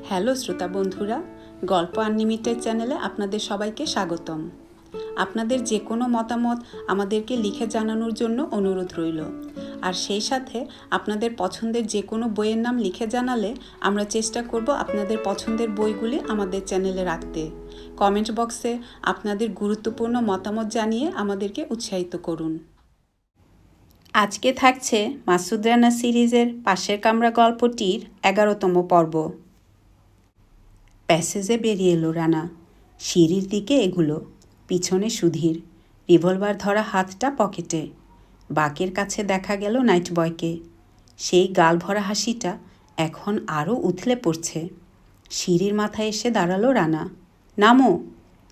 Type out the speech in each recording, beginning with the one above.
Hello শ্রোতা বন্ধুরা, গল্প আনলিমিটেড চ্যানেলে আপনাদের সবাইকে স্বাগতম। আপনাদের যে কোনো মতামত আমাদেরকে লিখে জানানোর জন্য অনুরোধ রইল। আর সেই সাথে আপনাদের পছন্দের যে কোনো বইয়ের নাম লিখে জানালে আমরা চেষ্টা করব আপনাদের পছন্দের বইগুলি আমাদের চ্যানেলে রাখতে। কমেন্ট বক্সে আপনাদের গুরুত্বপূর্ণ মতামত জানিয়ে আমাদেরকে উৎসাহিত করুন। আজকে থাকছে মাসুদ রানা সিরিজের পাশের কামরা গল্পটির 11তম পর্ব। প্যাসেজে বেরিয়ে এলো রানা। সিঁড়ির দিকে এগুলো, পিছনে সুধীর, রিভলভার ধরা হাতটা পকেটে। বাকের কাছে দেখা গেল নাইট বয়কে। সেই গাল ভরা হাসিটা এখন আরও উথলে পড়ছে। সিঁড়ির মাথায় এসে দাঁড়ালো রানা। নামো,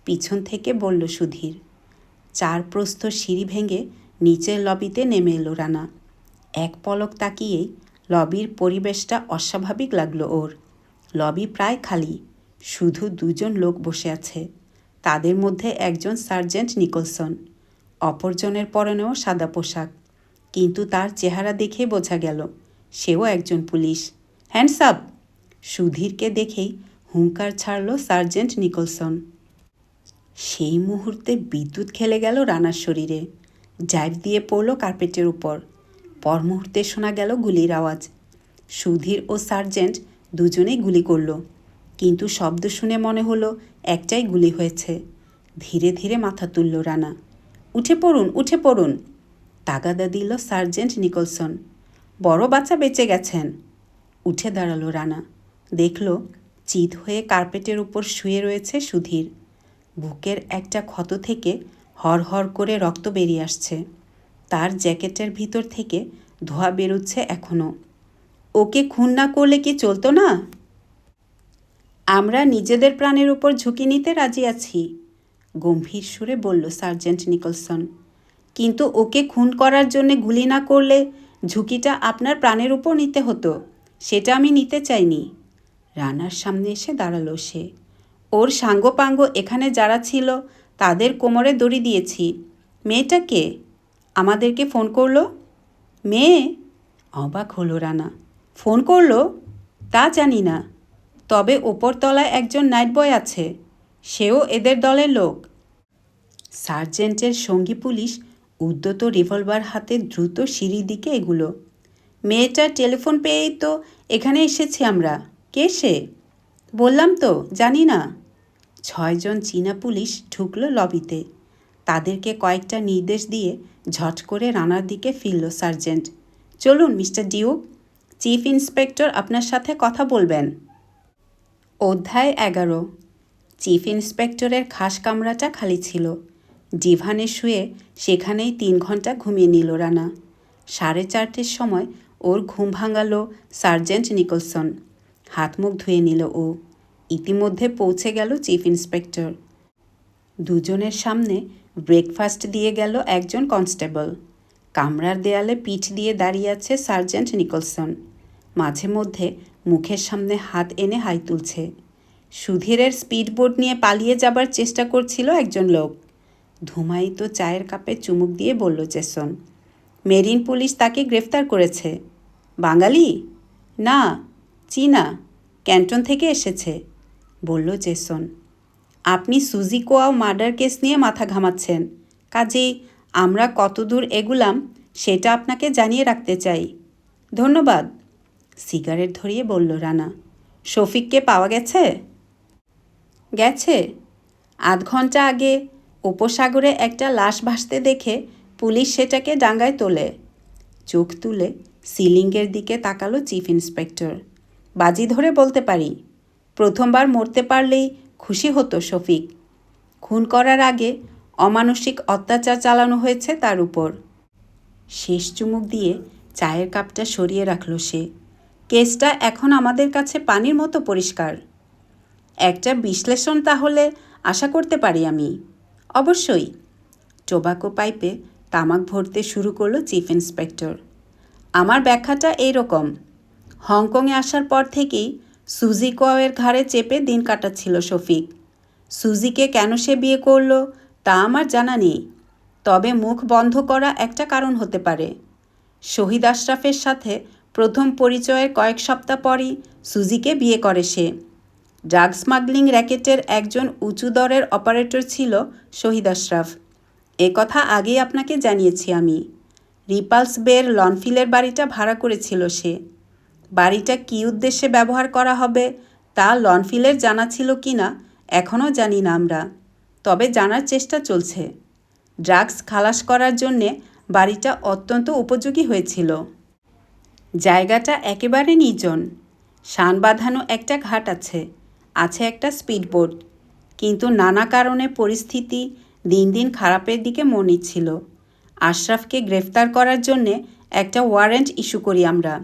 পিছন থেকে বলল সুধীর। 4 প্রস্থ সিঁড়ি ভেঙে নিচের লবিতে নেমে এলো রানা। এক পলক তাকিয়েই লবির পরিবেশটা অস্বাভাবিক লাগলো ওর। লবি প্রায় খালি, শুধু 2 জন লোক বসে আছে। তাদের মধ্যে একজন সার্জেন্ট নিকলসন, অপরজনের পরনেও সাদা পোশাক, কিন্তু তার চেহারা দেখে বোঝা গেল সেও একজন পুলিশ। Hands up! সুধীরকে দেখেই হুঙ্কার ছাড়ল সার্জেন্ট নিকলসন। সেই মুহূর্তে বিদ্যুৎ খেলে গেল রানার শরীরে। জাইভ দিয়ে পড়ল কার্পেটের উপর। পর মুহূর্তে শোনা গেল গুলির আওয়াজ। সুধীর ও সার্জেন্ট দুজনেই গুলি করল, কিন্তু শব্দ শুনে মনে হলো একটাই গুলি হয়েছে। ধীরে ধীরে মাথা তুলল রানা। উঠে পড়ুন, উঠে পড়ুন, তাগাদা দিল সার্জেন্ট নিকলসন। বড় বাচ্চা বেঁচে গেছেন। উঠে দাঁড়ালো রানা। দেখল চিত হয়ে কার্পেটের উপর শুয়ে রয়েছে সুধীর। বুকের একটা ক্ষত থেকে হরহর করে রক্ত বেরিয়ে আসছে। তার জ্যাকেটের ভিতর থেকে ধোঁয়া বেরোচ্ছে এখনও। ওকে খুন না করলে কি চলতো না? আমরা নিজেদের প্রাণের উপর ঝুঁকি নিতে রাজি আছি, গম্ভীর সুরে বলল সার্জেন্ট নিকলসন। কিন্তু ওকে খুন করার জন্য গুলি না করলে ঝুঁকিটা আপনার প্রাণের উপর নিতে হতো। সেটা আমি নিতে চাইনি। রানার সামনে এসে দাঁড়ালো সে। ওর সাঙ্গপাঙ্গ এখানে যারা ছিল তাদের কোমরে দড়ি দিয়েছি। মেয়েটা কে? আমাদেরকে ফোন করলো। মেয়ে? অবাক হলো রানা। ফোন করলো? তা জানি না, তবে ওপরতলায় একজন নাইট বয় আছে, সেও এদের দলের লোক। সার্জেন্টের সঙ্গী পুলিশ উদ্যত রিভলভার হাতে দ্রুত সিঁড়ির দিকে এগুলো। মেয়েটার টেলিফোন পেয়েই তো এখানে এসেছি আমরা। কে সে? বললাম তো জানি না। 6 জন চীনা পুলিশ ঢুকলো লবিতে। তাদেরকে কয়েকটা নির্দেশ দিয়ে ঝট করে রানার দিকে ফিরল সার্জেন্ট। চলুন মিস্টার ডিউক, চিফ ইন্সপেক্টর আপনার সাথে কথা বলবেন। অধ্যায় 11। চিফ ইন্সপেক্টরের খাস কামরাটা খালি ছিল। ডিভানে শুয়ে সেখানেই 3 ঘন্টা ঘুমিয়ে নিল রানা। 4:30 সময় ওর ঘুম ভাঙালো সার্জেন্ট নিকলসন। হাত মুখ ধুয়ে নিল ও। ইতিমধ্যে পৌঁছে গেল চিফ ইন্সপেক্টর। দুজনের সামনে ব্রেকফাস্ট দিয়ে গেল একজন কনস্টেবল। কামরার দেয়ালে পিঠ দিয়ে দাঁড়িয়ে আছে সার্জেন্ট নিকলসন। মাঝে মধ্যে মুখের সামনে হাত এনে হাই তুলছে। সুধীরের স্পিডবোট নিয়ে পালিয়ে যাবার চেষ্টা করছিল একজন লোক। ধুমায়িত চায়ের কাপে চুমুক দিয়ে বলল জেসন। মেরিন পুলিশ তাকে গ্রেফতার করেছে। বাঙালি? না, চীনা, ক্যান্টন থেকে এসেছে, বলল জেসন। আপনি সুজি কোয়াও মার্ডার কেস নিয়ে মাথা ঘামাচ্ছেন, কাজেই আমরা কতদূর এগুলাম সেটা আপনাকে জানিয়ে রাখতে চাই। ধন্যবাদ, সিগারেট ধরিয়ে বলল রানা। শফিককে পাওয়া গেছে? গেছে। 8 ঘন্টা আগে উপসাগরে একটা লাশ ভাসতে দেখে পুলিশ সেটাকে ডাঙ্গায় তোলে। চোখ তুলে সিলিংয়ের দিকে তাকালো চিফ ইন্সপেক্টর। বাজি ধরে বলতে পারি, প্রথমবার মরতে পারলেই খুশি হতো শফিক। খুন করার আগে অমানসিক অত্যাচার চালানো হয়েছে তার উপর। শেষ চুমুক দিয়ে চায়ের কাপটা সরিয়ে রাখল সে। কেসটা এখন আমাদের কাছে পানির মতো পরিষ্কার। একটা বিশ্লেষণ তাহলে আশা করতে পারি আমি? অবশ্যই। টোবাকো পাইপে তামাক ভরতে শুরু করলো চিফ ইন্সপেক্টর। আমার ব্যাখ্যাটা এইরকম। হংকংয়ে আসার পর থেকেই সুজি কোয়াওয়ের ঘাড়ে চেপে দিন কাটাচ্ছিল শফিক। সুজিকে কেন সে বিয়ে করলো তা আমার জানা নেই, তবে মুখ বন্ধ করা একটা কারণ হতে পারে। শহীদ আশরাফের সাথে প্রথম পরিচয়ের কয়েক সপ্তাহ পরই সুজিকে বিয়ে করে সে। ড্রাগ স্মাগলিং র্যাকেটের একজন উঁচু দরের অপারেটর ছিল শহীদ আশরাফ। কথা আগেই আপনাকে জানিয়েছি আমি। রিপালস বের লনফিলের বাড়িটা ভাড়া করেছিল সে। বাড়িটা কী উদ্দেশ্যে ব্যবহার করা হবে তা লনফিলের জানা ছিল কি না এখনও জানি না আমরা, তবে জানার চেষ্টা চলছে। ড্রাগস খালাস করার জন্যে বাড়িটা অত্যন্ত উপযোগী হয়েছিল। জায়গাটা একেবারে নির্জন। শান বাঁধানো একটা ঘাট আছে, আছে একটা স্পিডবোট। কিন্তু নানা কারণে পরিস্থিতি দিন দিন খারাপের দিকে মোড় নিচ্ছিল। আশরাফকে গ্রেফতার করার জন্যে একটা ওয়ারেন্ট ইস্যু করি আমরা।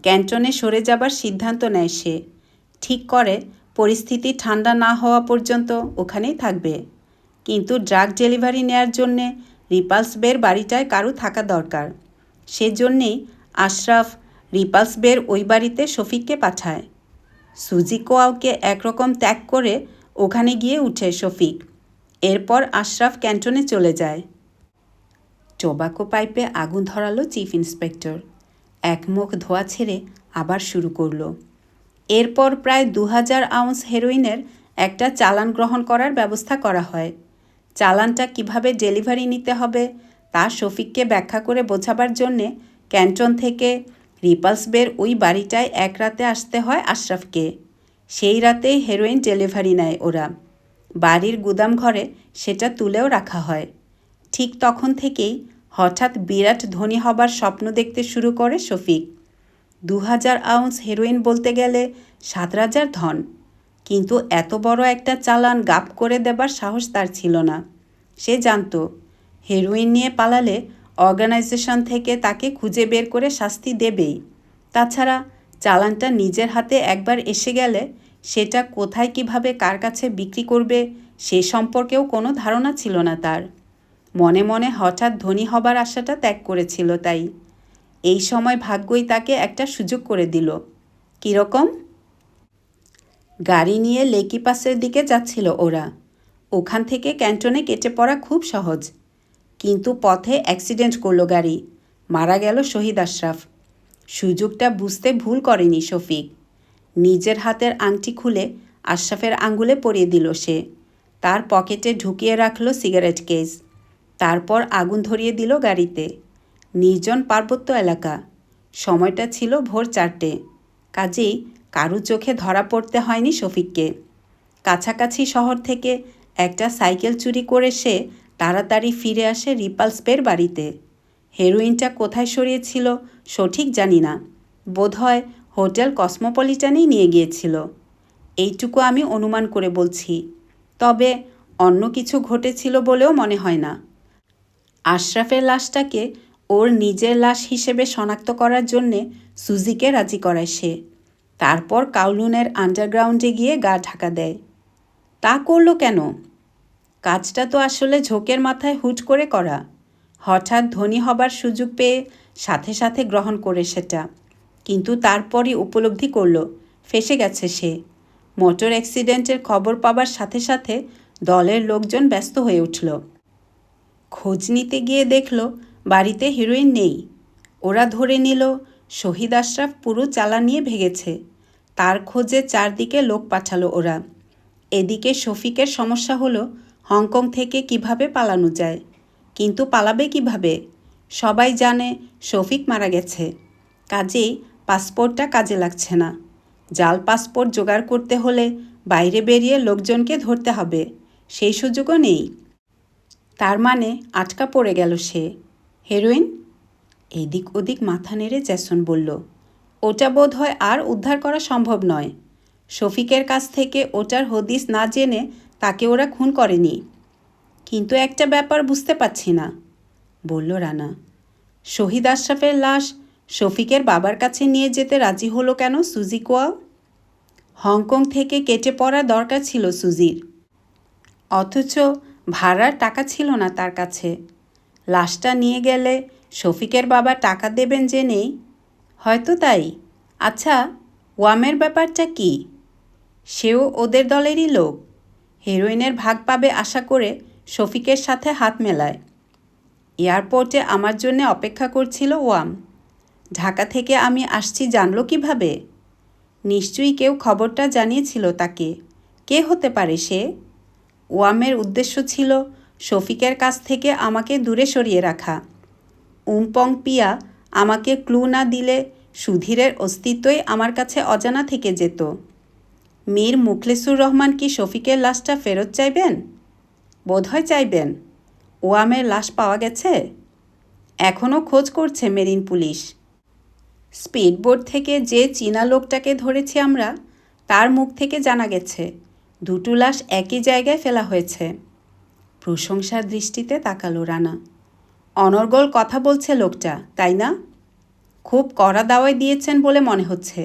ক্যান্টনে সরে যাবার সিদ্ধান্ত নেয় সে। ঠিক করে পরিস্থিতি ঠান্ডা না হওয়া পর্যন্ত ওখানেই থাকবে। কিন্তু ড্রাগ ডেলিভারি নেয়ার জন্যে রিপালস বের বাড়িটায় কারো থাকা দরকার। সেজন্যেই আশরাফ রিপালস বের ওই বাড়িতে শফিককে পাঠায়। সুজিকোয়াওকে একরকম ত্যাগ করে ওখানে গিয়ে উঠে শফিক। এরপর আশরাফ ক্যান্টনে চলে যায়। টোবাকো পাইপে আগুন ধরালো চিফ ইন্সপেক্টর। এক মুখ ধোয়া ছেড়ে আবার শুরু করল। এরপর প্রায় 2000 আউন্স হেরোইনের একটা চালান গ্রহণ করার ব্যবস্থা করা হয়। চালানটা কিভাবে ডেলিভারি নিতে হবে তা শফিককে ব্যাখ্যা করে বোঝাবার জন্যে ক্যান্টন থেকে রিপালস বের ওই বাড়িটায় এক রাতে আসতে হয় আশরাফকে। সেই রাতেই হেরোইন ডেলিভারি নেয় ওরা। বাড়ির গুদাম ঘরে সেটা তুলেও রাখা হয়। ঠিক তখন থেকেই হঠাৎ বিরাট ধনী হবার স্বপ্ন দেখতে শুরু করে শফিক। 2000 আউন্স হেরোইন বলতে গেলে 7 রাজার ধন। কিন্তু এত বড় একটা চালান গাপ করে দেবার সাহস তার ছিল না। সে জানত হেরোইন নিয়ে পালালে অর্গানাইজেশন থেকে তাকে খুঁজে বের করে শাস্তি দেবেই। তাছাড়া চালানটা নিজের হাতে একবার এসে গেলে সেটা কোথায় কিভাবে কার কাছে বিক্রি করবে সে সম্পর্কেও কোনো ধারণা ছিল না তার। মনে মনে হঠাৎ ধনী হবার আশাটা ত্যাগ করেছিল তাই। এই সময় ভাগ্যই তাকে একটা সুযোগ করে দিল। কীরকম? গাড়ি নিয়ে লেকি পাসের দিকে যাচ্ছিল ওরা। ওখান থেকে ক্যান্টনে কেটে পড়া খুব সহজ। কিন্তু পথে অ্যাক্সিডেন্ট করলো গাড়ি। মারা গেল শহীদ আশরাফ। সুযোগটা বুঝতে ভুল করেনি শফিক। নিজের হাতের আংটি খুলে আশরাফের আঙ্গুলে পরিয়ে দিল সে। তার পকেটে ঢুকিয়ে রাখলো সিগারেট কেস। তারপর আগুন ধরিয়ে দিল গাড়িতে। নির্জন পার্বত্য এলাকা। সময়টা ছিল ভোর 4টে। কাজেই কারু চোখে ধরা পড়তে হয়নি শফিককে। কাছাকাছি শহর থেকে একটা সাইকেল চুরি করে সে তাড়াতাড়ি ফিরে আসে রিপালস বের বাড়িতে। হেরোইনটা কোথায় সরিয়েছিল সঠিক জানি না। বোধহয় হোটেল কসমোপলিটানেই নিয়ে গিয়েছিল। এইটুকু আমি অনুমান করে বলছি। তবে অন্য কিছু ঘটেছিল বলেও মনে হয় না। আশরাফের লাশটাকে ওর নিজের লাশ হিসেবে শনাক্ত করার জন্যে সুজিকে রাজি করায় সে। তারপর কাউলুনের আন্ডারগ্রাউন্ডে গিয়ে গা ঢাকা দেয়। তা করলো কেন? কাজটা তো আসলে ঝোঁকের মাথায় হুট করে করা। হঠাৎ ধনী হবার সুযোগ পেয়ে সাথে সাথে গ্রহণ করে সেটা। কিন্তু তারপরই উপলব্ধি করলো ফেঁসে গেছে সে। মোটর অ্যাক্সিডেন্টের খবর পাবার সাথে সাথে দলের লোকজন ব্যস্ত হয়ে উঠল। খোঁজ নিতে গিয়ে দেখল বাড়িতে হিরোইন নেই। ওরা ধরে নিল শহীদ আশরাফ পুরো চালান নিয়ে ভেগেছে। তার খোঁজে চারদিকে লোক পাঠালো ওরা। এদিকে শফিকের সমস্যা হলো হংকং থেকে কিভাবে পালানো যায়। কিন্তু পালাবে কিভাবে? সবাই জানে শফিক মারা গেছে। কাজেই পাসপোর্টটা কাজে লাগছে না। জাল পাসপোর্ট জোগাড় করতে হলে বাইরে বেরিয়ে লোকজনকে ধরতে হবে। সেই সুযোগও নেই। তার মানে আটকা পড়ে গেল সে। হেরোইন? এদিক ওদিক মাথা নেড়ে জ্যাসন বলল, ওটা বোধ হয় আর উদ্ধার করা সম্ভব নয়। শফিকের কাছ থেকে ওটার হদিস না জেনে তাকে ওরা খুন করেনি। কিন্তু একটা ব্যাপার বুঝতে পারছি না, বলল রানা। শহীদ আশরাফের লাশ শফিকের বাবার কাছে নিয়ে যেতে রাজি হলো কেন সুজিকোয়াও? হংকং থেকে কেটে পড়া দরকার ছিল সুজির। অথচ ভাড়ার টাকা ছিল না তার কাছে। লাশটা নিয়ে গেলে শফিকের বাবা টাকা দেবেন জেনেই হয়তো তাই। আচ্ছা, ওয়ামের ব্যাপারটা কি? সেও ওদের দলেরই লোক। হেরোইনের ভাগ পাবে আশা করে শফিকের সাথে হাত মেলায়। এয়ারপোর্টে আমার জন্য অপেক্ষা করছিল ওয়াম। ঢাকা থেকে আমি আসছি জানলো কিভাবে? নিশ্চয়ই কেউ খবরটা জানিয়েছিল তাকে। কে হতে পারে সে? ওয়ামের উদ্দেশ্য ছিল শফিকের কাছ থেকে আমাকে দূরে সরিয়ে রাখা। উমপং পিয়া আমাকে ক্লু না দিলে সুধীরের অস্তিত্বই আমার কাছে অজানা থেকে যেত। মীর মুখলেসুর রহমান কি শফিকের লাশটা ফেরত চাইবেন? বোধহয় চাইবেন। ওয়ামের লাশ পাওয়া গেছে? এখনও খোঁজ করছে মেরিন পুলিশ। স্পিডবোট থেকে যে চীনা লোকটাকে ধরেছি আমরা, তার মুখ থেকে জানা গেছে দুটো লাশ একই জায়গায় ফেলা হয়েছে। প্রশংসার দৃষ্টিতে তাকালো রানা। অনর্গল কথা বলছে লোকটা, তাই না? খুব কড়া দাওয়াই দিয়েছেন বলে মনে হচ্ছে।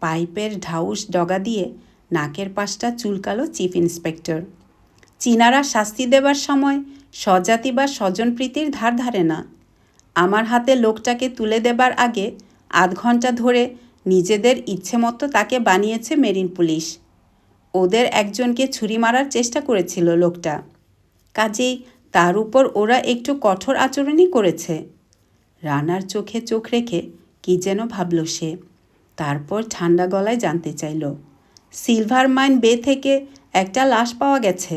পাইপের ঢাউস ডগা দিয়ে নাকের পাশটা চুলকালো চিফ ইন্সপেক্টর। চীনারা শাস্তি দেবার সময় স্বজাতি বা স্বজনপ্রীতির ধার ধারে না। আমার হাতে লোকটাকে তুলে দেবার আগে ৮ ঘন্টা ধরে নিজেদের ইচ্ছে মতো তাকে বানিয়েছে মেরিন পুলিশ। ওদের একজনকে ছুরি মারার চেষ্টা করেছিল লোকটা, কাজেই তার উপর ওরা একটু কঠোর আচরণই করেছে। রানার চোখে চোখ রেখে কি যেন ভাবল সে, তারপর ঠান্ডা গলায় জানতে চাইল, সিলভার মাইন বে থেকে একটা লাশ পাওয়া গেছে,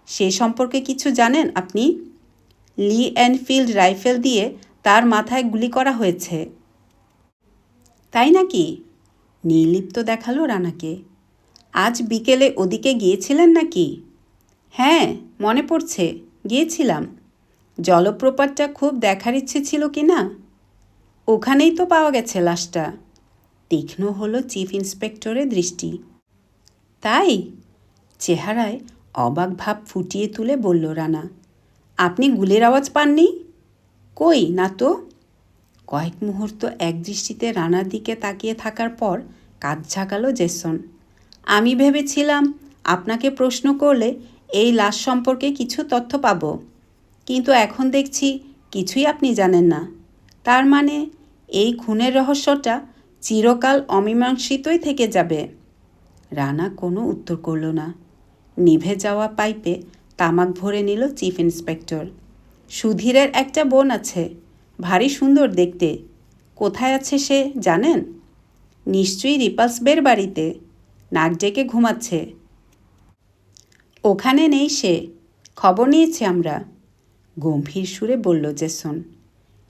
সে সম্পর্কে কিছু জানেন আপনি? লি এনফিল্ড রাইফেল দিয়ে তার মাথায় গুলি করা হয়েছে। তাই নাকি? নির্লিপ্ত দেখালো রানাকে। আজ বিকেলে ওদিকে গিয়েছিলেন নাকি? হ্যাঁ, মনে পড়ছে, গিয়েছিলাম। জলপ্রপাতটা খুব দেখার ইচ্ছে ছিল কি না? ওখানেই তো পাওয়া গেছে লাশটা। তীক্ষ্ণ হলো চিফ ইন্সপেক্টরের দৃষ্টি। তাই? চেহারায় অবাক ভাব ফুটিয়ে তুলে বলল রানা। আপনি গুলির আওয়াজ পাননি? কই না তো। কয়েক মুহূর্ত একদৃষ্টিতে রানার দিকে তাকিয়ে থাকার পর কাঁধ ঝাঁকালো জেসন। আমি ভেবেছিলাম আপনাকে প্রশ্ন করলে এই লাশ সম্পর্কে কিছু তথ্য পাব, কিন্তু এখন দেখছি কিছুই আপনি জানেন না। তার মানে এই খুনের রহস্যটা চিরকাল অমীমাংসিতই থেকে যাবে। রানা কোনো উত্তর করল না। নিভে যাওয়া পাইপে তামাক ভরে নিল চিফ ইন্সপেক্টর। সুধীরের একটা বোন আছে, ভারী সুন্দর দেখতে। কোথায় আছে সে জানেন? নিশ্চয়ই রিপালস বের বাড়িতে, নাক ডেকে ঘুমাচ্ছে। ওখানে নেই সে, খবর নিয়েছি আমরা, গম্ভীর সুরে বলল জেসন।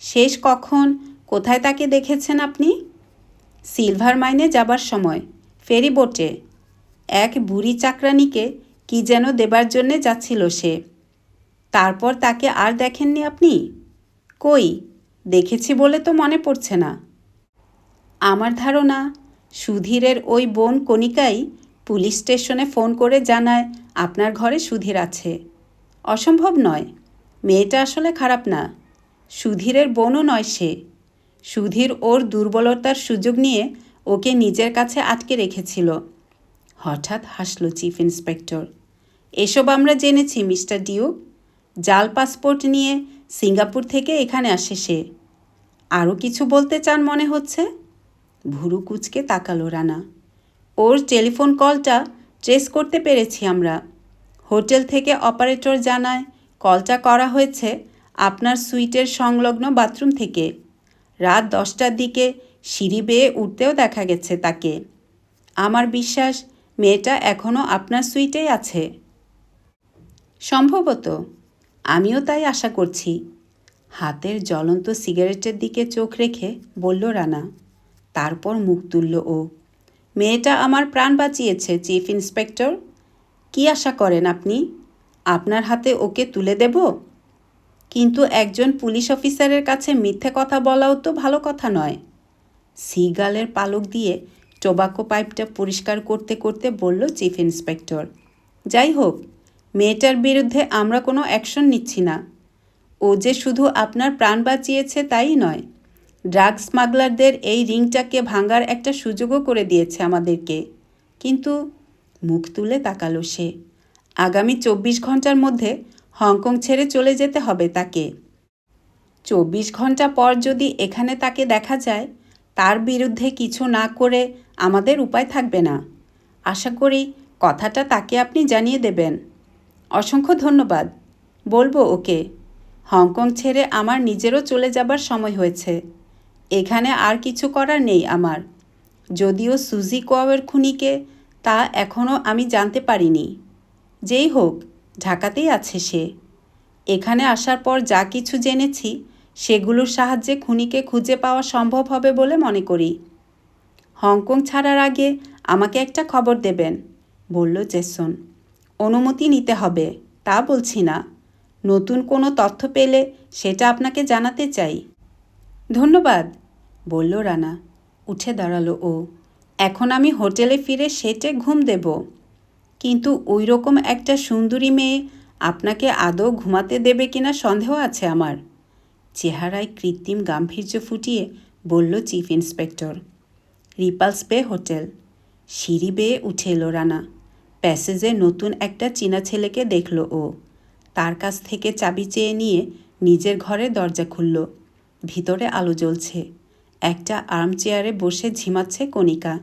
শেষ কখন কোথায় তাকে দেখেছেন আপনি? সিলভার মাইনে যাবার সময় ফেরি বোটে এক বুড়ি চাকরানিকে কি যেন দেবার জন্যে যাচ্ছিল সে। তারপর তাকে আর দেখেননি আপনি? কই, দেখেছি বলে তো মনে পড়ছে না। আমার ধারণা সুধীরের ওই বোন কণিকাই পুলিশ স্টেশনে ফোন করে জানায় আপনার ঘরে সুধীর আছে। অসম্ভব নয়, মেয়েটা আসলে খারাপ না। সুধীরের বোনও নয় সে। সুধীর ওর দুর্বলতার সুযোগ নিয়ে ওকে নিজের কাছে আটকে রেখেছিল। হঠাৎ হাসল চিফ ইন্সপেক্টর। এসব আমরা জেনেছি মিস্টার ডিউক। জাল পাসপোর্ট নিয়ে সিঙ্গাপুর থেকে এখানে আসে সে। আরও কিছু বলতে চান মনে হচ্ছে। ভুরু কুচকে তাকালো রানা। ওর টেলিফোন কলটা ট্রেস করতে পেরেছি আমরা। হোটেল থেকে অপারেটর জানায় কলটা করা হয়েছে আপনার সুইটের সংলগ্ন বাথরুম থেকে। রাত 10টার দিকে সিঁড়ি বেয়ে উঠতেও দেখা গেছে তাকে। আমার বিশ্বাস মেয়েটা এখনও আপনার সুইটেই আছে। সম্ভবত, আমিও তাই আশা করছি। হাতের জ্বলন্ত সিগারেটের দিকে চোখ রেখে বলল রানা। তারপর মুখ তুলল ও। মেয়েটা আমার প্রাণ বাঁচিয়েছে চিফ ইন্সপেক্টর। কি আশা করেন আপনি? আপনার হাতে ওকে তুলে দেব? কিন্তু একজন পুলিশ অফিসারের কাছে মিথ্যে কথা বলাও তো ভালো কথা নয়। সিগালের পালক দিয়ে টোবাকো পাইপটা পরিষ্কার করতে করতে বলল চিফ ইন্সপেক্টর। যাই হোক, মেয়েটার বিরুদ্ধে আমরা কোনো অ্যাকশন নিচ্ছি না। ও যে শুধু আপনার প্রাণ বাঁচিয়েছে তাই নয়, ড্রাগ স্মাগলারদের এই রিংটাকে ভাঙার একটা সুযোগও করে দিয়েছে আমাদেরকে। কিন্তু মুখ তুলে তাকালো সে। আগামী 24 ঘন্টার মধ্যে হংকং ছেড়ে চলে যেতে হবে তাকে। 24 ঘন্টা পর যদি এখানে তাকে দেখা যায়, তার বিরুদ্ধে কিছু না করে আমাদের উপায় থাকবে না। আশা করি কথাটা তাকে আপনি জানিয়ে দেবেন। অসংখ্য ধন্যবাদ। বলবো ওকে। হংকং ছেড়ে আমার নিজেরও চলে যাবার সময় হয়েছে। এখানে আর কিছু করার নেই আমার। যদিও সুজি কোয়াওয়ের খুনিকে তা এখনও আমি জানতে পারিনি। যেই হোক, ঢাকাতেই আছে সে। এখানে আসার পর যা কিছু জেনেছি সেগুলোর সাহায্যে খুনিকে খুঁজে পাওয়া সম্ভব হবে বলে মনে করি। হংকং ছাড়ার আগে আমাকে একটা খবর দেবেন, বলল জেসন। অনুমতি নিতে হবে তা বলছি না, নতুন কোনো তথ্য পেলে সেটা আপনাকে জানাতে চাই। ধন্যবাদ, বলল রানা। উঠে দাঁড়ালো ও। এখন আমি হোটেলে ফিরে সেটে ঘুম দেব। কিন্তু ওই রকম একটা সুন্দরী মেয়ে আপনাকে আদৌ ঘুমাতে দেবে কিনা সন্দেহ আছে আমার, চেহারায় কৃত্রিম গাম্ভীর্য ফুটিয়ে বলল চিফ ইন্সপেক্টর। রিপালস বে হোটেল। সিঁড়ি বেয়ে উঠে এলো রানা। প্যাসেজে নতুন একটা চীনা ছেলেকে দেখল ও। তার কাছ থেকে চাবি চেয়ে নিয়ে নিজের ঘরে দরজা খুলল। ভিতরে আলো জ্বলছে। একটা আর্ম চেয়ারে বসে ঝিমাচ্ছে কণিকা।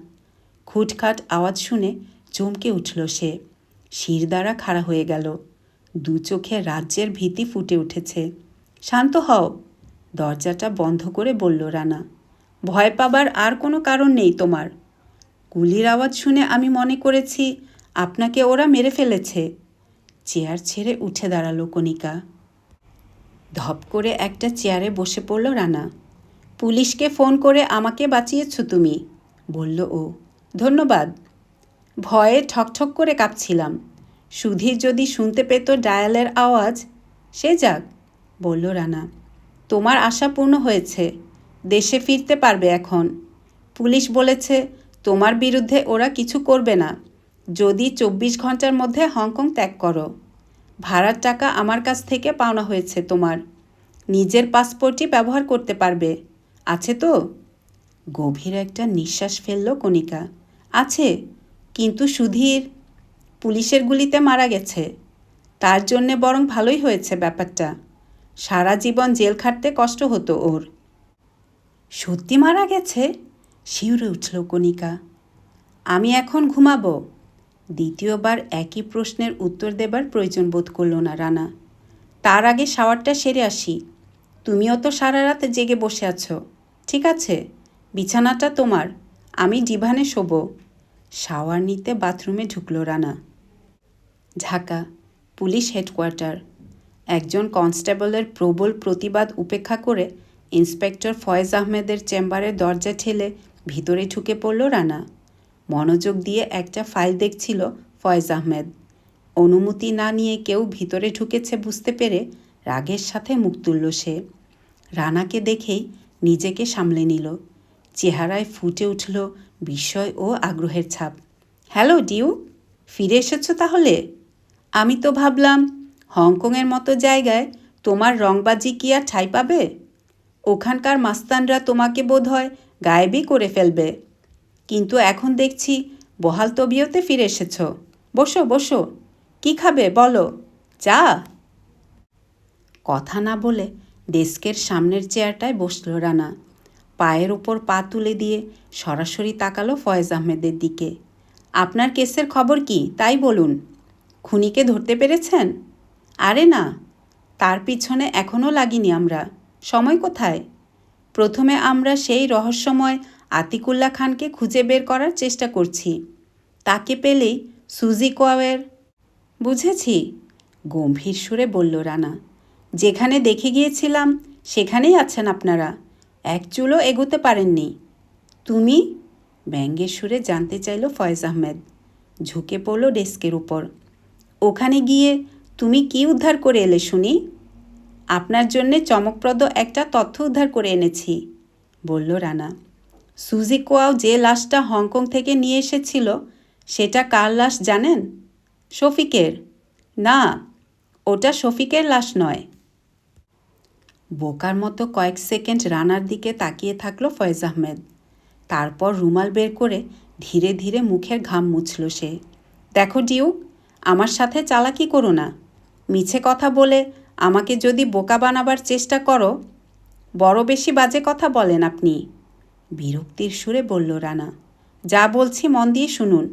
খুটখাট আওয়াজ শুনে চমকে উঠল সে। শিরদাঁড়া খাড়া হয়ে গেল। দু চোখে রাজ্যের ভীতি ফুটে উঠেছে। শান্ত হও, দরজাটা বন্ধ করে বলল রানা। ভয় পাবার আর কোনো কারণ নেই তোমার। গুলির আওয়াজ শুনে আমি মনে করেছি আপনাকে ওরা মেরে ফেলেছে। চেয়ার ছেড়ে উঠে দাঁড়ালো কণিকা। ধপ করে একটা চেয়ারে বসে পড়ল রানা। পুলিশকে ফোন করে আমাকে বাঁচিয়েছ তুমি, বলল ও। ধন্যবাদ। ভয়ে ঠকঠক করে কাঁপছিলাম। সুধীর যদি শুনতে পেত ডায়ালের আওয়াজ। সে যাক, বলল রানা। তোমার আশা পূর্ণ হয়েছে, দেশে ফিরতে পারবে এখন। পুলিশ বলেছে তোমার বিরুদ্ধে ওরা কিছু করবে না যদি 24 ঘন্টার মধ্যে হংকং ত্যাগ করো। ভাড়ার টাকা আমার কাছ থেকে পাওনা হয়েছে তোমার। নিজের পাসপোর্টই ব্যবহার করতে পারবে। আছে তো? গভীর একটা নিঃশ্বাস ফেলল কণিকা। আছে, কিন্তু সুধীর পুলিশের গুলিতে মারা গেছে। তার জন্যে বরং ভালোই হয়েছে ব্যাপারটা। সারা জীবন জেল খাটতে কষ্ট হতো ওর। সত্যি মারা গেছে? শিউরে উঠল কণিকা। আমি এখন ঘুমাবো। দ্বিতীয়বার একই প্রশ্নের উত্তর দেবার প্রয়োজন বোধ করল না রানা। তার আগে শাওয়ারটা সেরে আসি। তুমিও তো সারা রাত জেগে বসে আছো। ঠিক আছে, বিছানাটা তোমার, আমি ডিভানে শোবো। শাওয়ার নিতে বাথরুমে ঢুকল রানা। Dhaka police headquarter. একজন কনস্টেবলের প্রবল প্রতিবাদ উপেক্ষা করে ইন্সপেক্টর ফয়েজ আহমেদের চেম্বারের দরজা ঠেলে ভিতরে ঢুকে পড়ল রানা। মনোযোগ দিয়ে একটা ফাইল দেখছিল ফয়েজ আহমেদ। অনুমতি না নিয়ে কেউ ভিতরে ঢুকেছে বুঝতে পেরে রাগের সাথে মুখ তুলল সে। রানাকে দেখেই নিজেকে সামলে নিল। চেহারায় ফুটে উঠল বিস্ময় ও আগ্রহের ছাপ। হ্যালো ডিউ, ফিরে এসেছো তাহলে? আমি তো ভাবলাম হংকংয়ের মতো জায়গায় তোমার রংবাজি কি আর ঠাঁই পাবে? ওখানকার মাস্তানরা তোমাকে বোধহয় গায়েবই করে ফেলবে। কিন্তু এখন দেখছি বহাল তবিয়তে ফিরে এসেছ। বসো বসো, কি খাবে বলো? চা? কথা না বলে ডেস্কের সামনের চেয়ারটায় বসল রানা। পায়ের ওপর পা তুলে দিয়ে সরাসরি তাকালো ফয়েজ আহমেদের দিকে। আপনার কেসের খবর কি তাই বলুন। খুনিকে ধরতে পেরেছেন? আরে না, তার পিছনে এখনও লাগিনি আমরা। সময় কোথায়? প্রথমে আমরা সেই রহস্যময় আতিকুল্লাহ খানকে খুঁজে বের করার চেষ্টা করছি। তাকে পেলেই সুজি কোয়াওয়ের। বুঝেছি, গম্ভীর সুরে বলল রানা। যেখানে দেখে গিয়েছিলাম সেখানেই আছেন আপনারা। এক চুলও এগোতে পারেননি। তুমি? ব্যঙ্গের সুরে জানতে চাইল ফয়েজ আহমেদ। ঝুঁকে পড়ল ডেস্কের উপর। ওখানে গিয়ে তুমি কি উদ্ধার করে এলে শুনি? আপনার জন্যে চমকপ্রদ একটা তথ্য উদ্ধার করে এনেছি, বলল রানা। সুজি কোয়াও যে লাশটা হংকং থেকে নিয়ে এসেছিল সেটা কার লাশ জানেন? শফিকের। না, ওটা শফিকের লাশ নয়। বোকার মতো কয়েক সেকেন্ড রানার দিকে তাকিয়ে থাকলো ফয়েজ আহমেদ। তারপর রুমাল বের করে ধীরে ধীরে মুখের ঘাম মুছল সে। দেখো ডিউ, আমার সাথে চালাকি করো না। মিছে কথা বলে আমাকে যদি বোকা বানাবার চেষ্টা করো। বড় বেশি বাজে কথা বলেন আপনি, বিরক্তির সুরে বলল রানা। যা বলছি মন দিয়ে শুনুন।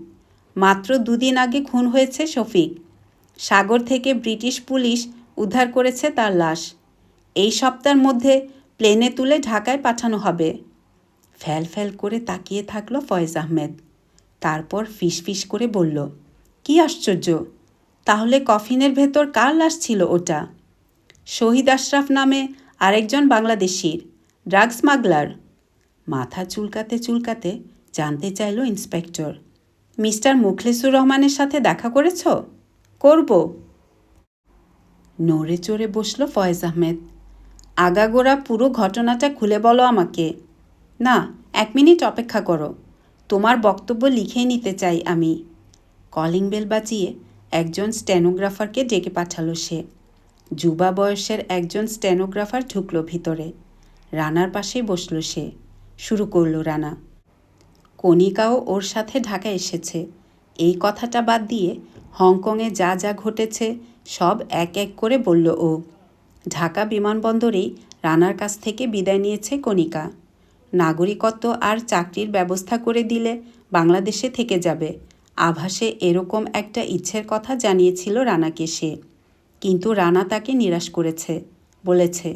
মাত্র 2 দিন আগে খুন হয়েছে শফিক। সাগর থেকে ব্রিটিশ পুলিশ উদ্ধার করেছে তার লাশ। এই সপ্তাহের মধ্যে প্লেনে তুলে ঢাকায় পাঠানো হবে। ফ্যাল ফ্যাল করে তাকিয়ে থাকলো ফয়েজ আহমেদ। তারপর ফিসফিস করে বলল, কি আশ্চর্য! তাহলে কফিনের ভেতর কার লাশ ছিল ওটা? শহীদ আশরাফ নামে আরেকজন বাংলাদেশির ড্রাগ স্মাগলার। মাথা চুলকাতে চুলকাতে জানতে চাইল ইন্সপেক্টর, মিস্টার মুখলেসুর রহমানের সাথে দেখা করেছ? করব। নড়ে চড়ে বসল ফয়েজ আহমেদ। আগাগোড়া পুরো ঘটনাটা খুলে বলো আমাকে। না, 1 মিনিট অপেক্ষা করো, তোমার বক্তব্য লিখে নিতে চাই আমি। কলিং বেল বাজিয়ে একজন স্টেনোগ্রাফারকে ডেকে পাঠালো সে। যুবা বয়সের একজন স্টেনোগ্রাফার ঢুকলো ভিতরে। রানার পাশেই বসল সে। শুরু করলো রানা। কণিকাও ওর সাথে ঢাকা এসেছে। এই কথাটা বাদ দিয়ে হংকংয়ে যা যা ঘটেছে সব এক এক করে বলল ও। ঢাকা বিমানবন্দরেই রানার কাছ থেকে বিদায় নিয়েছে কণিকা। নাগরিকত্ব আর চাকরির ব্যবস্থা করে দিলে বাংলাদেশে থেকে যাবে আভাসে এরকম একটা ইচ্ছের কথা জানিয়েছিল রানাকে সে। কিন্তু রানা তাকে নিরাশ করেছে, বলেছে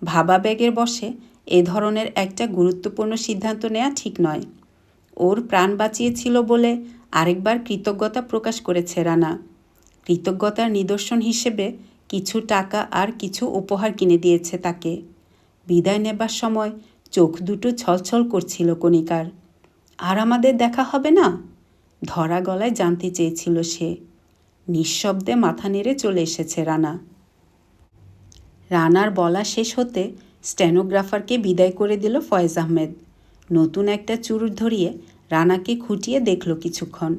ভাবা ব্যাগের বশে এ ধরনের একটা গুরুত্বপূর্ণ সিদ্ধান্ত নেওয়া ঠিক নয়। ওর প্রাণ বাঁচিয়েছিল বলে আরেকবার কৃতজ্ঞতা প্রকাশ করেছে রানা। কৃতজ্ঞতার নিদর্শন হিসেবে কিছু টাকা আর কিছু উপহার কিনে দিয়েছে তাকে। বিদায় নেবার সময় চোখ দুটো ছলছল করছিল কণিকার। আর আমাদের দেখা হবে না? ধরা গলায় জানতে চেয়েছিল সে। নিঃশব্দে মাথা নেড়ে চলে এসেছে রানা। রানার বলা শেষ হতে স্টেনোগ্রাফারকে বিদায় করে দিল ফয়েজ আহমেদ। নতুন একটা চুরুট ধরিয়ে রানাকে খুঁটিয়ে দেখল কিছুক্ষণ।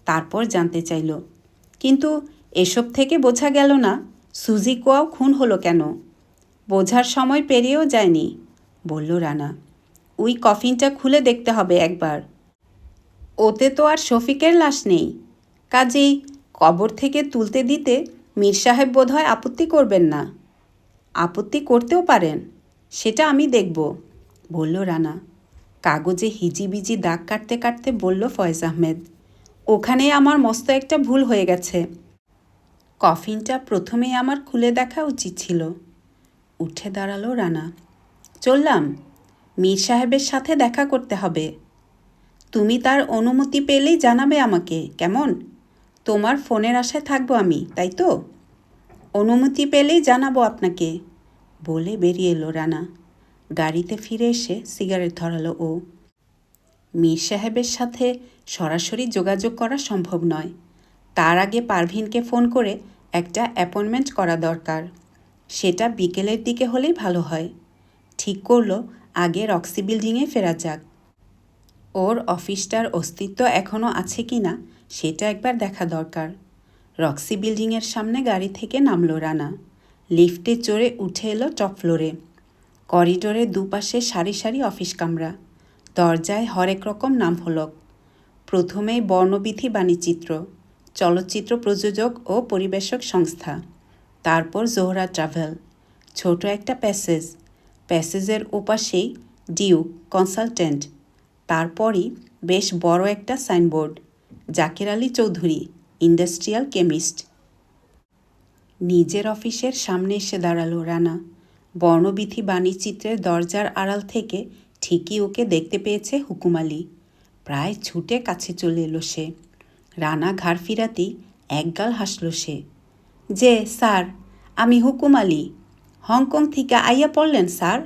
তারপর জানতে চাইল, কিন্তু এসব থেকে বোঝা গেল না সুজি কোয়াও খুন হলো কেন? বোঝার সময় পেরিয়েও যায়নি, বলল রানা। ওই কফিনটা খুলে দেখতে হবে একবার। ওতে তো আর শফিকের লাশ নেই, কাজেই কবর থেকে তুলতে দিতে মীর সাহেব বোধহয় আপত্তি করবেন না। আপত্তি করতেও পারেন, সেটা আমি দেখব, বলল রানা। কাগজে হিজিবিজি দাগ কাটতে কাটতে বলল ফয়েজ আহমেদ, ওখানে আমার মস্ত একটা ভুল হয়ে গেছে। কফিনটা প্রথমেই আমার খুলে দেখা উচিত ছিল। উঠে দাঁড়ালো রানা। চললাম, মীর সাহেবের সাথে দেখা করতে হবে। তুমি তার অনুমতি পেলেই জানাবে আমাকে, কেমন? তোমার ফোনের আশায় থাকবো আমি, তাই তো? অনুমতি পেলেই জানাবো আপনাকে, বলে বেরিয়ে এলো রানা। গাড়িতে ফিরে এসে সিগারেট ধরালো ও। মীর সাহেবের সাথে সরাসরি যোগাযোগ করা সম্ভব নয়। তার আগে পারভিনকে ফোন করে একটা অ্যাপয়েন্টমেন্ট করা দরকার। সেটা বিকেলের দিকে হলেই ভালো হয়। ঠিক করলো আগে রক্সি বিল্ডিংয়ে ফেরা যাক। ওর অফিসটার অস্তিত্ব এখনও আছে কি না সেটা একবার দেখা দরকার। রক্সি বিল্ডিংয়ের সামনে গাড়ি থেকে নামলো রানা। লিফটে চড়ে উঠে এলো টপ ফ্লোরে। করিডোরের দুপাশে সারি সারি অফিস কামরা। দরজায় হরেক রকম নাম ফলক। প্রথমেই বর্ণবিধি বাণীচিত্র, চলচ্চিত্র প্রযোজক ও পরিবেশক সংস্থা। তারপর জোহরা ট্রাভেল। ছোট একটা প্যাসেজ, প্যাসেজের ওপাশেই ডিউক কনসালটেন্ট। তারপরই বেশ বড় একটা signboard, Zaker Ali Chowdhury, industrial chemist. নিজের অফিসের সামনে এসে দাঁড়ালো রানা। বর্ণবিধি বাণীচিত্রের দরজার আড়াল থেকে ঠিকই ওকে দেখতে পেয়েছে হুকুম আলী। প্রায় ছুটে কাছে চলে এলো সে। রানা ঘাড় ফিরাতেই একগাল হাসল সে। যে স্যার, আমি হুকুম আলী। হংকং থেকে আইয়া পড়লেন স্যার?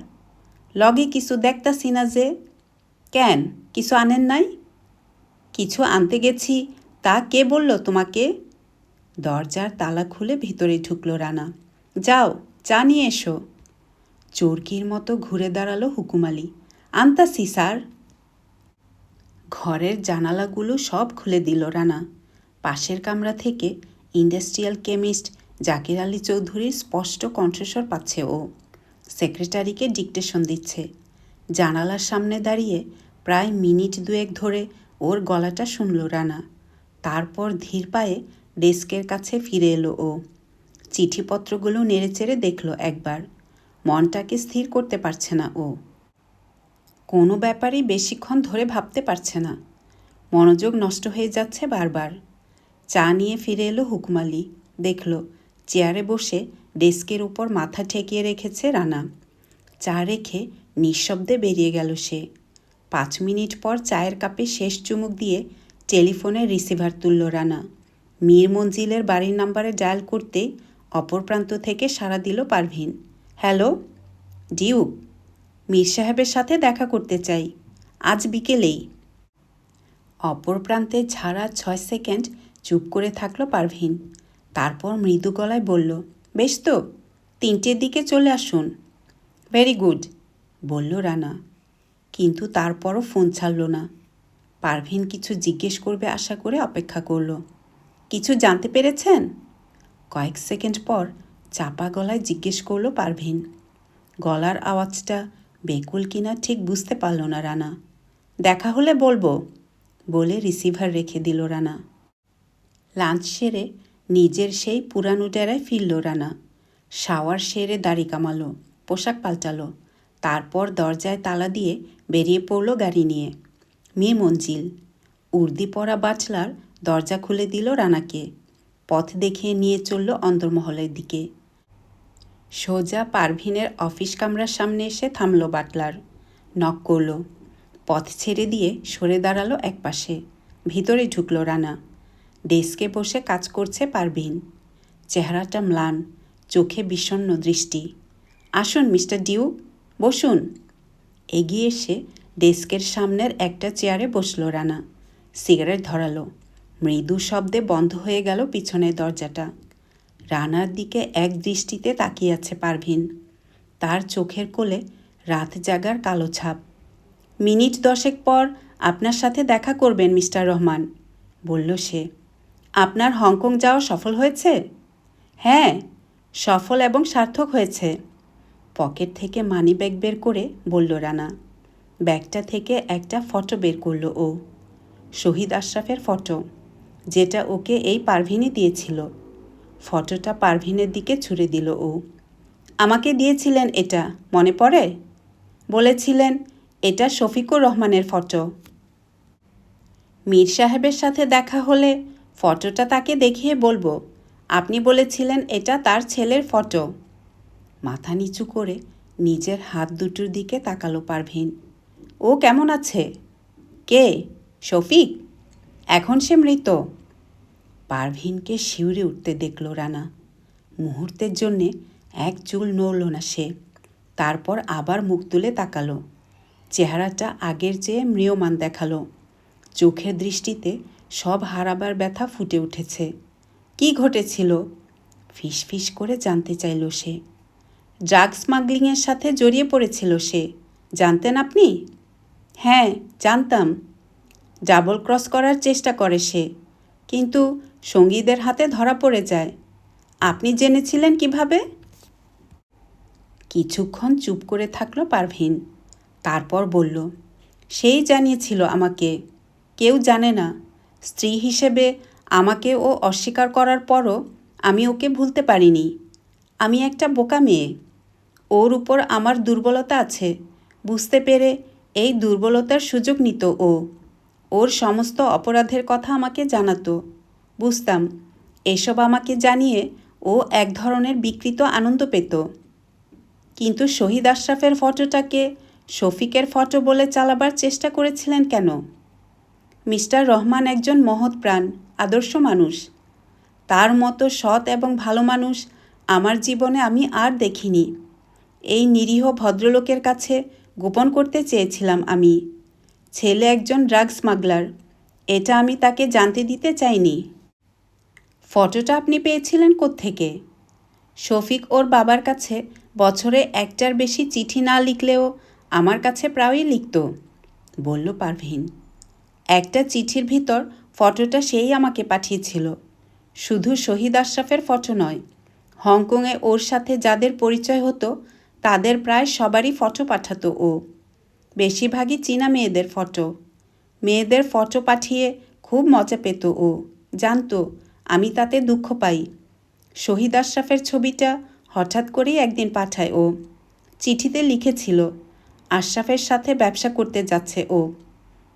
লগে কিছু দেখতাছি না যে। কেন, কিছু আনেন নাই? কিছু আনতে গেছি, তা কে বলল তোমাকে? দরজার তালা খুলে ভিতরে ঢুকলো রানা। যাও, চা নিয়ে এসো। চরকির মতো ঘুরে দাঁড়ালো হুকুম আলী। আনতাছি স্যার। ঘরের জানালাগুলো সব খুলে দিল রানা। পাশের কামরা থেকে ইন্ডাস্ট্রিয়াল কেমিস্ট জাকির আলী চৌধুরীর স্পষ্ট কণ্ঠস্বর পাচ্ছে ও। সেক্রেটারিকে ডিকটেশন দিচ্ছে। জানালার সামনে দাঁড়িয়ে প্রায় মিনিট 2 ধরে ওর গলাটা শুনল রানা। তারপর ধীর পায়ে ডেস্কের কাছে ফিরে এলো ও। চিঠিপত্রগুলো নেড়েচেড়ে দেখল একবার। মনটাকে স্থির করতে পারছে না ও। কোনো ব্যাপারেই বেশিক্ষণ ধরে ভাবতে পারছে না। মনোযোগ নষ্ট হয়ে যাচ্ছে বারবার। চা নিয়ে ফিরে এলো হুকুম আলী। দেখল চেয়ারে বসে ডেস্কের উপর মাথা ঠেকিয়ে রেখেছে রানা। চা রেখে নিঃশব্দে বেরিয়ে গেল সে। 5 মিনিট পর চায়ের কাপে শেষ চুমুক দিয়ে টেলিফোনের রিসিভার তুলল রানা। মীর মঞ্জিলের বাড়ির নাম্বারে ডায়াল করতেই অপর প্রান্ত থেকে সাড়া দিল পারভিন। হ্যালো ডিউক, মীর সাহেবের সাথে দেখা করতে চাই, আজ বিকেলেই। অপর প্রান্তে ঝাড়া 6 সেকেন্ড চুপ করে থাকলো পারভিন। তারপর মৃদু গলায় বলল, বেশ তো, 3টের দিকে চলে আসুন। ভেরি গুড, বলল রানা, কিন্তু তারপরও ফোন ছাড়ল না। পারভিন কিছু জিজ্ঞেস করবে আশা করে অপেক্ষা করল। কিছু জানতে পেরেছেন? কয়েক সেকেন্ড পর চাপা গলায় জিজ্ঞেস করল পারভিন। গলার আওয়াজটা বেকুল কিনা ঠিক বুঝতে পারল না রানা। দেখা হলে বলবো, বলে রিসিভার রেখে দিল রানা। লাঞ্চ সেরে নিজের সেই পুরানো ডেরায় ফিরল রানা। শাওয়ার সেরে দাড়ি কামালো, পোশাক পাল্টালো, তারপর দরজায় তালা দিয়ে বেরিয়ে পড়ল গাড়ি নিয়ে। মীর মঞ্জিল। উর্দি পরা বাটলার দরজা খুলে দিল রানাকে। পথ দেখিয়ে নিয়ে চলল অন্দরমহলের দিকে। সোজা পারভিনের অফিস কামরার সামনে এসে থামল বাটলার। নক করল। পথ ছেড়ে দিয়ে সরে দাঁড়ালো একপাশে। ভিতরে ঢুকল রানা। ডেস্কে বসে কাজ করছে পারভিন। চেহারাটা ম্লান, চোখে বিষণ্ণ দৃষ্টি। আসুন মিস্টার ডিউক, বসুন। এগিয়ে এসে ডেস্কের সামনের একটা চেয়ারে বসল রানা। সিগারেট ধরালো। মৃদু শব্দে বন্ধ হয়ে গেল পিছনের দরজাটা। রানার দিকে এক দৃষ্টিতে তাকিয়ে আছে পারভিন। তার চোখের কোলে রাত জাগার কালো ছাপ। মিনিট 10 পর আপনার সাথে দেখা করবেন মিস্টার রহমান, বলল সে। আপনার হংকং যাওয়া সফল হয়েছে? হ্যাঁ, সফল এবং সার্থক হয়েছে। পকেট থেকে মানি ব্যাগ বের করে বলল রানা। ব্যাগটা থেকে একটা ফটো বের করল ও। শহীদ আশরাফের ফটো, যেটা ওকে এই পারভিনই দিয়েছিল। ফটোটা পারভিনের দিকে ছুড়ে দিল ও। আমাকে দিয়েছিলেন এটা, মনে পড়ে? বলেছিলেন এটা শফিকুর রহমানের ফটো। মীর সাহেবের সাথে দেখা হলে ফটোটা তাকে দেখিয়ে বলবো আপনি বলেছিলেন এটা তার ছেলের ফটো। মাথা নিচু করে নিজের হাত দুটোর দিকে তাকালো পারভিন। ও কেমন আছে? কে? শফিক? এখন সে মৃত। পারভিনকে শিউরে উঠতে দেখল রানা। মুহূর্তের জন্যে এক চুল নড়ল না সে। তারপর আবার মুখ তুলে তাকালো। চেহারাটা আগের চেয়ে ম্রিয়মান দেখালো। চোখের দৃষ্টিতে সব হারাবার ব্যথা ফুটে উঠেছে। কি ঘটেছিল? ফিসফিস করে জানতে চাইল সে। ড্রাগ স্মাগলিংয়ের সাথে জড়িয়ে পড়েছিল সে, জানতেন আপনি? হ্যাঁ, জানতাম। ডাবল ক্রস করার চেষ্টা করে সে, কিন্তু সঙ্গীদের হাতে ধরা পড়ে যায়। আপনি জেনেছিলেন কিভাবে? কিছুক্ষণ চুপ করে থাকলো পারভিন। তারপর বলল, সেই জানিয়েছিল আমাকে। কেউ জানে না। স্ত্রী হিসেবে আমাকে ও অস্বীকার করার পরও আমি ওকে ভুলতে পারিনি। আমি একটা বোকা মেয়ে। ওর উপর আমার দুর্বলতা আছে বুঝতে পেরে এই দুর্বলতার সুযোগ নিত ও। ওর সমস্ত অপরাধের কথা আমাকে জানাতো, বুঝতাম। এসব আমাকে জানিয়ে ও এক ধরনের বিকৃত আনন্দ পেত। কিন্তু শহীদ আশরাফের ফটোটাকে শফিকের ফটো বলে চালাবার চেষ্টা করেছিলেন কেন? মিস্টার রহমান একজন মহৎ প্রাণ, আদর্শ মানুষ। তার মতো সৎ এবং ভালো মানুষ আমার জীবনে আমি আর দেখিনি। এই নিরীহ ভদ্রলোকের কাছে গোপন করতে চেয়েছিলাম আমি। ছেলে একজন ড্রাগ স্মাগলার, এটা আমি তাকে জানতে দিতে চাইনি। ফটোটা আপনি পেয়েছিলেন কোত্থেকে? শফিক ওর বাবার কাছে বছরে একটার বেশি চিঠি না লিখলেও আমার কাছে প্রায়ই লিখত, বলল পারভিন। একটা চিঠির ভিতর ফটোটা সেই আমাকে পাঠিয়েছিল। শুধু শহীদ আশরাফের ফটো নয়, হংকংয়ে ওর সাথে যাদের পরিচয় হতো তাদের প্রায় সবারই ফটো পাঠাতো ও। বেশিরভাগই চীনা মেয়েদের ফটো। মেয়েদের ফটো পাঠিয়ে খুব মজা পেত ও, জানতো আমি তাতে দুঃখ পাই। শহীদ আশরাফের ছবিটা হঠাৎ করেই একদিন পাঠায় ও। চিঠিতে লিখেছিল আশরাফের সাথে ব্যবসা করতে যাচ্ছে ও।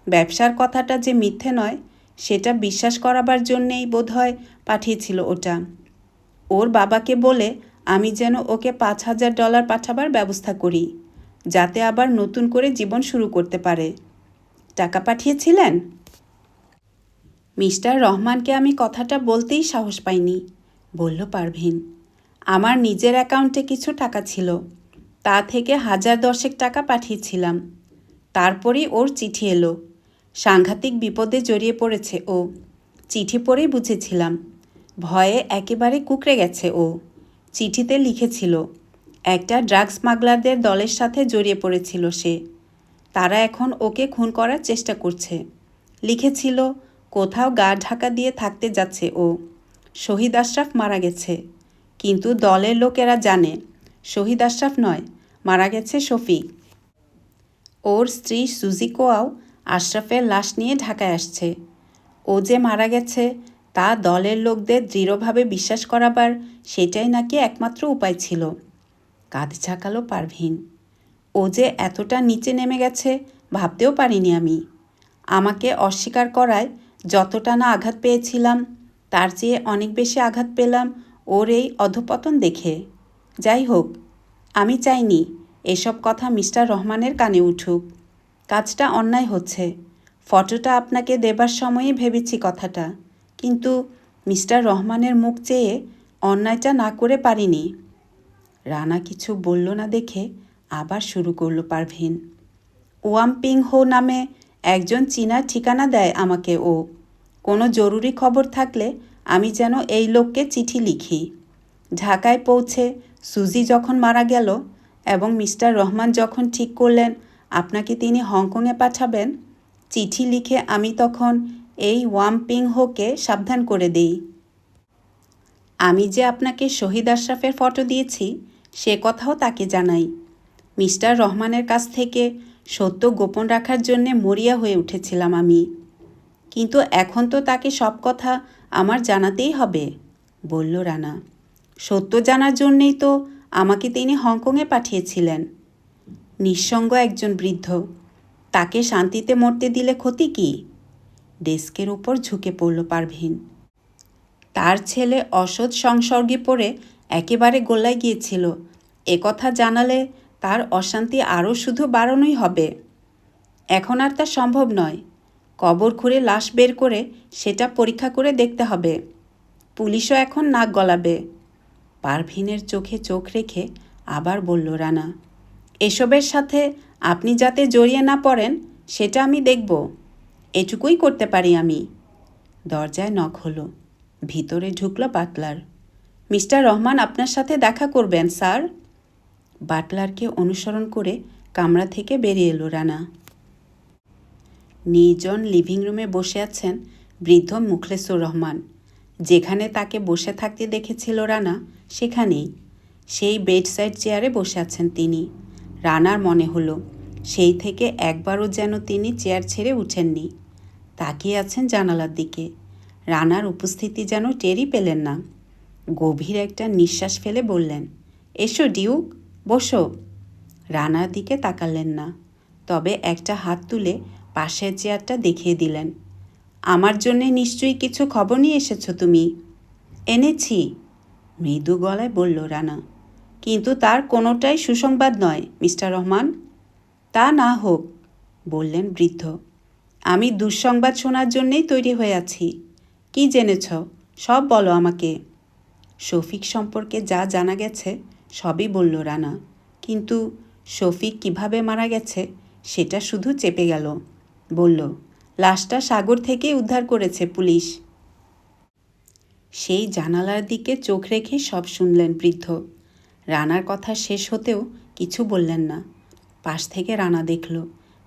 ব্যবসার কথাটা যে মিথ্যে নয় সেটা বিশ্বাস করাবার জন্যেই বোধহয় পাঠিয়েছিল ওটা। ওর বাবাকে বলে আমি যেন ওকে $5,000 পাঠাবার ব্যবস্থা করি, যাতে আবার নতুন করে জীবন শুরু করতে পারে। টাকা পাঠিয়েছিলেন? মিস্টার রহমানকে আমি কথাটা বলতেই সাহস পাইনি, বলল পারভীন। আমার নিজের অ্যাকাউন্টে কিছু টাকা ছিল, তা থেকে 1010 টাকা পাঠিয়েছিলাম। তারপরেই ওর চিঠি এলো। সাংঘাতিক বিপদে জড়িয়ে পড়েছে ও। চিঠি পড়েই বুঝেছিলাম। ভয়ে একেবারে কুঁকড়ে গেছে ও। চিঠিতে লিখেছিল একটা ড্রাগ স্মাগলারদের দলের সাথে জড়িয়ে পড়েছিল সে। তারা এখন ওকে খুন করার চেষ্টা করছে। লিখেছিল কোথাও গা ঢাকা দিয়ে থাকতে যাচ্ছে ও। শহীদ আশরাফ মারা গেছে, কিন্তু দলের লোকেরা জানে শহীদ আশরাফ নয়, মারা গেছে শফিক। ওর স্ত্রী সুজিকোয়াও আশরাফের লাশ নিয়ে ঢাকায় আসছে। ও যে মারা গেছে তা দলের লোকদের দৃঢ়ভাবে বিশ্বাস করাবার সেটাই নাকি একমাত্র উপায় ছিল। কাঁধ ঝাঁকালো পারভীন। ও যে এতটা নিচে নেমে গেছে ভাবতেও পারিনি আমি। আমাকে অস্বীকার করায় যতটা না আঘাত পেয়েছিলাম তার চেয়ে অনেক বেশি আঘাত পেলাম ওর এই অধঃপতন দেখে। যাই হোক, আমি চাইনি এসব কথা মিস্টার রহমানের কানে উঠুক। কাজটা অন্যায় হচ্ছে। ফটোটা আপনাকে দেবার সময়ই ভেবেছি কথাটা, কিন্তু মিস্টার রহমানের মুখ চেয়ে অন্যায়টা না করে পারিনি। রানা কিছু বলল না দেখে আবার শুরু করল পারভীন। ওয়াম্পিং হো নামে একজন চীনার ঠিকানা দেয় আমাকে ও। কোনো জরুরি খবর থাকলে আমি যেন এই লোককে চিঠি লিখি। ঢাকায় পৌঁছে সুজি যখন মারা গেল এবং মিস্টার রহমান যখন ঠিক করলেন আপনাকে তিনি হংকংয়ে পাঠাবেন, চিঠি লিখে আমি তখন এই ওয়াম্পিং হোকে সাবধান করে দিই। আমি যে আপনাকে শহীদ আশরাফের ফটো দিয়েছি সে কথাও তাকে জানাই। মিস্টার রহমানের কাছ থেকে সত্য গোপন রাখার জন্যে মরিয়া হয়ে উঠেছিলাম আমি, কিন্তু এখন তো তাকে সব কথা আমার জানাতেই হবে, বলল রানা। সত্য জানার জন্যেই তো আমাকে তিনি হংকংয়ে পাঠিয়েছিলেন। নিঃসঙ্গ একজন বৃদ্ধ, তাকে শান্তিতে মরতে দিলে ক্ষতি কী? ডেস্কের উপর ঝুঁকে পড়ল পারভীন। তার ছেলে অসৎ সংসর্গে পড়ে একেবারে গোল্লায় গিয়েছিল, কথা জানালে তার অশান্তি আরও শুধু বাড়ানোই হবে। এখন আর তা সম্ভব নয়। কবর খুঁড়ে লাশ বের করে সেটা পরীক্ষা করে দেখতে হবে। পুলিশও এখন নাক গলাবে। পারভীনের চোখে চোখ রেখে আবার বলল রানা, এসবের সাথে আপনি যাতে জড়িয়ে না পড়েন সেটা আমি দেখব, এটুকুই করতে পারি আমি। দরজায় নক হলো। ভিতরে ঢুকল বাটলার। মিস্টার রহমান আপনার সাথে দেখা করবেন স্যার। বাটলারকে অনুসরণ করে কামরা থেকে বেরিয়ে এলো রানা। নির্জন লিভিং রুমে বসে আছেন বৃদ্ধ মুখলেসুর রহমান। যেখানে তাকে বসে থাকতে দেখেছিল রানা সেখানেই, সেই বেডসাইড চেয়ারে বসে আছেন তিনি। রানার মনে হলো সেই থেকে একবারও যেন তিনি চেয়ার ছেড়ে উঠেননি। তাকিয়ে আছেন জানালার দিকে। রানার উপস্থিতি যেন টেরই পেলেন না। গভীর একটা নিঃশ্বাস ফেলে বললেন, এসো ডিউক, বসো। রানার দিকে তাকালেন না, তবে একটা হাত তুলে পাশের চেয়ারটা দেখিয়ে দিলেন। আমার জন্যে নিশ্চয়ই কিছু খবর নিয়ে এসেছো তুমি? এনেছি, মৃদু গলায় বলল রানা, কিন্তু তার কোনোটাই সুসংবাদ নয় মিস্টার রহমান। তা না হোক, বললেন বৃদ্ধ, আমি দুঃসংবাদ শোনার জন্যেই তৈরি হয়ে আছি। কি জেনেছ সব বলো আমাকে। শফিক সম্পর্কে যা জানা গেছে সবই বলল রানা, কিন্তু শফিক কিভাবে মারা গেছে সেটা শুধু চেপে গেল। বলল, লাশটা সাগর থেকেই উদ্ধার করেছে পুলিশ। সেই জানালার দিকে চোখ রেখে সব শুনলেন বৃদ্ধ। রানার কথা শেষ হতেও কিছু বললেন না। পাশ থেকে রানা দেখল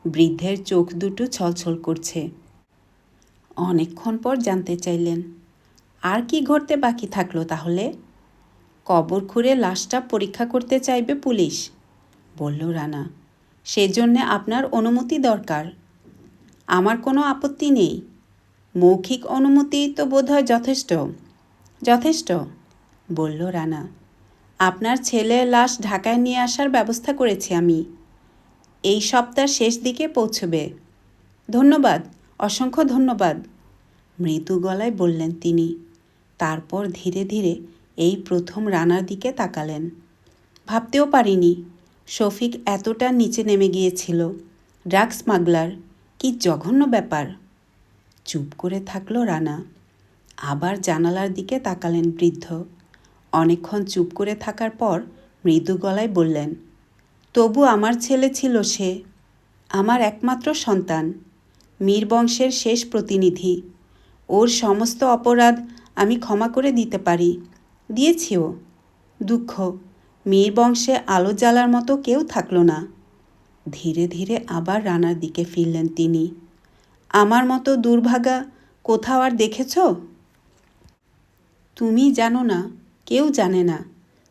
বৃদ্ধের চোখ দুটো ছলছল করছে। অনেকক্ষণ পর জানতে চাইলেন, আর কি ঘটতে বাকি থাকলো তাহলে? কবর খুঁড়ে লাশটা পরীক্ষা করতে চাইবে পুলিশ, বলল রানা। সেজন্যে আপনার অনুমতি দরকার। আমার কোনো আপত্তি নেই। মৌখিক অনুমতি তো বোধহয় যথেষ্ট। যথেষ্ট, বলল রানা। আপনার ছেলের লাশ ঢাকায় নিয়ে আসার ব্যবস্থা করেছি আমি। এই সপ্তাহ শেষ দিকে পৌঁছবে। ধন্যবাদ, অসংখ্য ধন্যবাদ, মৃদু গলায় বললেন তিনি। তারপর ধীরে ধীরে এই প্রথম রানার দিকে তাকালেন। ভাবতেও পারিনি শফিক এতটা নিচে নেমে গিয়েছিল। ড্রাগ স্মাগলার, কি জঘন্য ব্যাপার। চুপ করে থাকলো রানা। আবার জানালার দিকে তাকালেন বৃদ্ধ। অনেকক্ষণ চুপ করে থাকার পর মৃদু গলায় বললেন, তবু আমার ছেলে ছিল সে, আমার একমাত্র সন্তান, মীর বংশের শেষ প্রতিনিধি। ওর সমস্ত অপরাধ আমি ক্ষমা করে দিতে পারি, দিয়েছিও। দুঃখ, মীর বংশে আলো জ্বালার মতো কেউ থাকলো না। ধীরে ধীরে আবার রানার দিকে ফিরলেন তিনি। আমার মতো দুর্ভাগা কোথাও আর দেখেছ? তুমি জানো না, কেউ জানে না।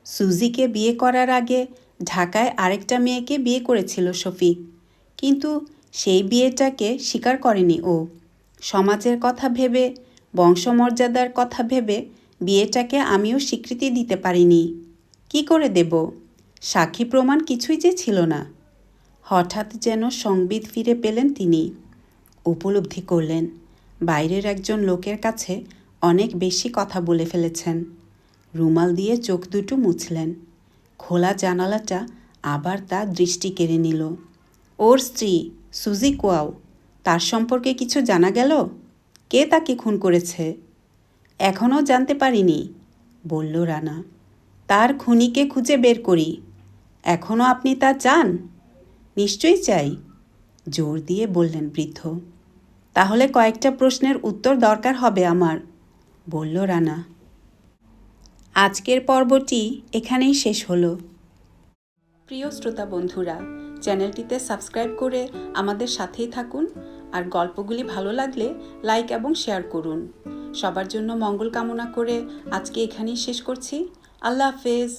সুজিকে বিয়ে করার আগে ঢাকায় আরেকটা মেয়েকে বিয়ে করেছিল শফিক, কিন্তু সেই বিয়েটাকে স্বীকার করেনি ও। সমাজের কথা ভেবে, বংশমর্যাদার কথা ভেবে বিয়েটাকে আমিও স্বীকৃতি দিতে পারিনি। কি করে দেব? সাক্ষী প্রমাণ কিছুই যে ছিল না। হঠাৎ যেন সংবিত ফিরে পেলেন তিনি। উপলব্ধি করলেন বাইরের একজন লোকের কাছে অনেক বেশি কথা বলে ফেলেছেন। রুমাল দিয়ে চোখ দুটো মুছলেন। খোলা জানালাটা আবার তার দৃষ্টি কেড়ে নিল। ওর স্ত্রী সুজি কোয়াও, তার সম্পর্কে কিছু জানা গেল? কে তাকে খুন করেছে? এখনও জানতে পারিনি, বলল রানা। তার খুনিকে খুঁজে বের করি। এখনও আপনি তা চান? নিশ্চয়ই চাই, জোর দিয়ে বললেন বৃদ্ধ। তাহলে কয়েকটা প্রশ্নের উত্তর দরকার হবে আমার, বলল রানা। আজকের পর্বটি এখানেই শেষ হলো। প্রিয় শ্রোতা বন্ধুরা, চ্যানেলটিতে সাবস্ক্রাইব করে আমাদের সাথেই থাকুন, আর গল্পগুলি ভালো লাগলে লাইক এবং শেয়ার করুন। সবার জন্য মঙ্গল কামনা করে আজকে এখানেই শেষ করছি। আল্লাহ হাফেজ।